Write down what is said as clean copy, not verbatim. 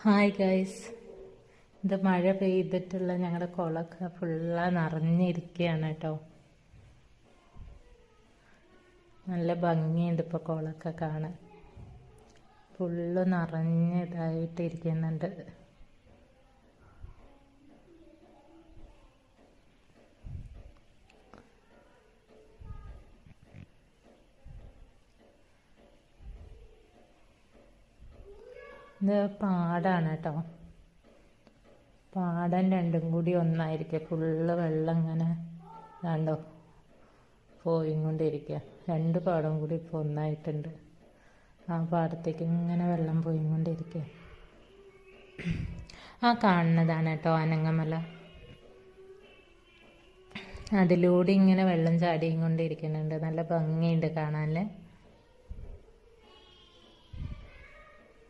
Hi guys, ഇത് മഴ പെയ്തിട്ടുള്ള ഞങ്ങളുടെ കുളമൊക്കെ ഫുള്ള് നിറഞ്ഞിരിക്കുകയാണ് കേട്ടോ. നല്ല ഭംഗിയുണ്ട് ഇപ്പോൾ കുളമൊക്കെ കാണാൻ. ഫുള്ള് നിറഞ്ഞതായിട്ടിരിക്കുന്നുണ്ട്. ഇത് പാടാണ് കേട്ടോ. പാടം രണ്ടും കൂടി ഒന്നായിരിക്കും. ഫുള്ള് വെള്ളം ഇങ്ങനെ കണ്ടോ പോയിക്കൊണ്ടിരിക്കുക. രണ്ട് പാടം കൂടി ഇപ്പോൾ ഒന്നായിട്ടുണ്ട്. ആ പാടത്തേക്ക് ഇങ്ങനെ വെള്ളം പോയിക്കൊണ്ടിരിക്കുക. ആ കാണുന്നതാണ് കേട്ടോ അനങ്ങമല. അതിലൂടെ ഇങ്ങനെ വെള്ളം ചാടിയും കൊണ്ടിരിക്കുന്നുണ്ട്. നല്ല ഭംഗിയുണ്ട് കാണാനല്ലേ.